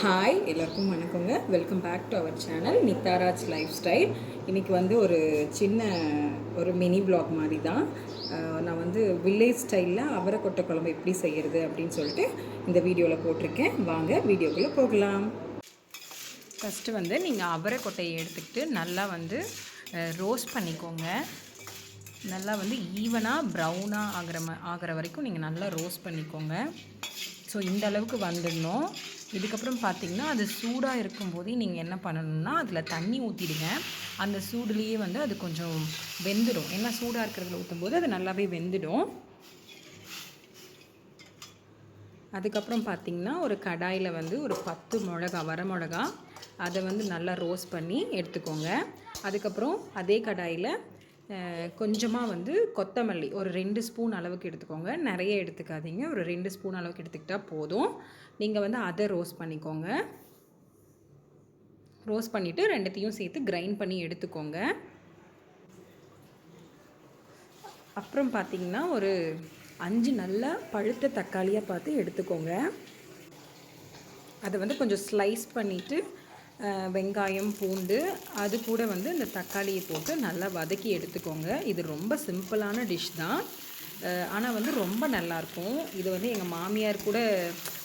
Hi எல்லாருக்கும் வணக்கங்க. Welcome back to our channel Nitharaj lifestyle. இன்றைக்கி வந்து ஒரு மினி vlog மாதிரி தான். நான் வந்து வில்லேஜ் ஸ்டைலில் அவரைக்கொட்டை குழம்பு எப்படி செய்கிறது அப்படின்னு சொல்லிட்டு இந்த வீடியோவில் போட்டிருக்கேன். வாங்க வீடியோக்குள்ளே போகலாம். ஃபஸ்ட்டு வந்து நீங்கள் அவரைக்கொட்டையை எடுத்துக்கிட்டு நல்லா வந்து ரோஸ்ட் பண்ணிக்கோங்க. நல்லா வந்து ஈவனாக ப்ரௌனாக ஆகிற வரைக்கும் நீங்கள் நல்லா ரோஸ்ட் பண்ணிக்கோங்க. ஸோ இந்த அளவுக்கு வந்துடணும். இதுக்கப்புறம் பார்த்திங்கன்னா அது சூடாக இருக்கும்போதே நீங்கள் என்ன பண்ணணும்னா அதில் தண்ணி ஊற்றிடுங்க. அந்த சூடுலேயே வந்து அது கொஞ்சம் வெந்துடும். ஏன்னா சூடாக இருக்கிறதுல ஊற்றும்போது அது நல்லாவே வெந்துடும். அதுக்கப்புறம் பார்த்திங்கன்னா ஒரு கடாயில் வந்து ஒரு 10 வரமிளகா அதை வந்து நல்லா ரோஸ்ட் பண்ணி எடுத்துக்கோங்க. அதுக்கப்புறம் அதே கடாயில் கொஞ்சமாக வந்து கொத்தமல்லி ஒரு 2 ஸ்பூன் அளவுக்கு எடுத்துக்கோங்க. நிறைய எடுத்துக்காதீங்க, ஒரு 2 ஸ்பூன் அளவுக்கு எடுத்துக்கிட்டால் போதும். நீங்கள் வந்து அதை ரோஸ்ட் பண்ணிக்கோங்க. ரோஸ்ட் பண்ணிவிட்டு ரெண்டுத்தையும் சேர்த்து கிரைண்ட் பண்ணி எடுத்துக்கோங்க. அப்புறம் பார்த்திங்கன்னா ஒரு 5 நல்லா பழுத்த தக்காளியாக பார்த்து எடுத்துக்கோங்க. அதை வந்து கொஞ்சம் ஸ்லைஸ் பண்ணிவிட்டு வெங்காயம், பூண்டு அது கூட வந்து இந்த தக்காளியை போட்டு நல்லா வதக்கி எடுத்துக்கோங்க. இது ரொம்ப சிம்பிளான டிஷ் தான், ஆனால் வந்து ரொம்ப நல்லாயிருக்கும். இது வந்து எங்கள் மாமியார் கூட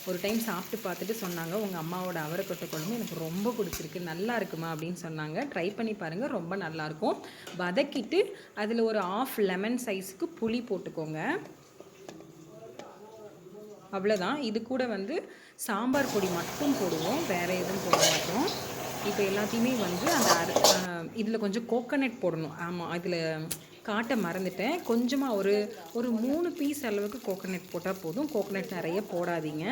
ஒரு டைம் சாப்பிட்டு பார்த்துட்டு சொன்னாங்க, உங்கள் அம்மாவோட அவரைக்கொட்டை குழம்பு எனக்கு ரொம்ப பிடிச்சிருக்கு, நல்லா இருக்குமா அப்படின்னு சொன்னாங்க. ட்ரை பண்ணி பாருங்கள், ரொம்ப நல்லாயிருக்கும். வதக்கிட்டு அதில் ஒரு 1/2 லெமன் சைஸுக்கு புளி போட்டுக்கோங்க. அவ்வளோதான். இது கூட வந்து சாம்பார் பொடி மட்டும் போடுவோம், வேறு எதுவும் போட மாட்டோம். இப்போ எல்லாத்தையுமே வந்து இதில் கொஞ்சம் கோகோனட் போடணும். ஆமாம், இதில் காட்ட மறந்துட்டேன். கொஞ்சமாக ஒரு 3 பீஸ் அளவுக்கு கோகோனட் போட்டால் போதும். கோகோனட் நிறைய போடாதீங்க.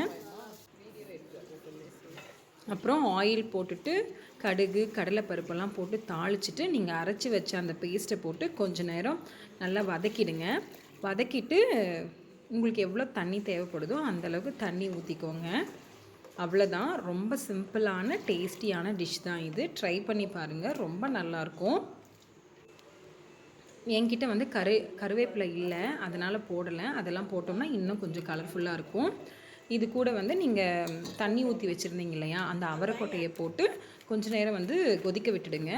அப்புறம் ஆயில் போட்டுட்டு கடுகு, கடலைப்பருப்பெல்லாம் போட்டு தாளிச்சிட்டு நீங்கள் அரைச்சி வச்ச அந்த பேஸ்ட்டை போட்டு கொஞ்சம் நேரம் நல்லா வதக்கிடுங்க. வதக்கிட்டு உங்களுக்கு எவ்வளோ தண்ணி தேவைப்படுதோ அந்தளவுக்கு தண்ணி ஊற்றிக்கோங்க. அவ்வளோதான். ரொம்ப சிம்பிளான டேஸ்டியான டிஷ் தான் இது. ட்ரை பண்ணி பாருங்கள், ரொம்ப நல்லாயிருக்கும். என்கிட்ட வந்து கருவேப்பிலை இல்லை, அதனால் போடலை. அதெல்லாம் போட்டோம்னா இன்னும் கொஞ்சம் கலர்ஃபுல்லாக இருக்கும். இது கூட வந்து நீங்கள் தண்ணி ஊற்றி வச்சுருந்தீங்க இல்லையா, அந்த அவரைக்கொட்டையை போட்டு கொஞ்சம் நேரம் வந்து கொதிக்க விட்டுடுங்க.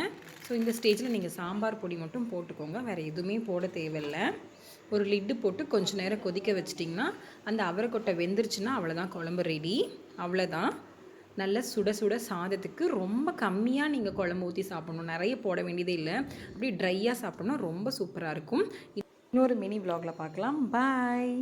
ஸோ இந்த ஸ்டேஜில் நீங்கள் சாம்பார் பொடி மட்டும் போட்டுக்கோங்க, வேறு எதுவுமே போட தேவையில்லை. ஒரு லிட்டு போட்டு கொஞ்சம் நேரம் கொதிக்க வச்சிட்டிங்கன்னா அந்த அவரைக்கொட்டை வெந்துருச்சுன்னா அவ்வளோதான், குழம்பு ரெடி. அவ்வளோதான். நல்ல சுட சுட சாதத்துக்கு ரொம்ப கம்மியாக நீங்கள் குழம்பு ஊற்றி சாப்பிட்ணும், நிறைய போட வேண்டியதே இல்லை. அப்படி ட்ரையாக சாப்பிட்டோம்னா ரொம்ப சூப்பராக இருக்கும். இன்னொரு மினி vlogல பார்க்கலாம். பாய்.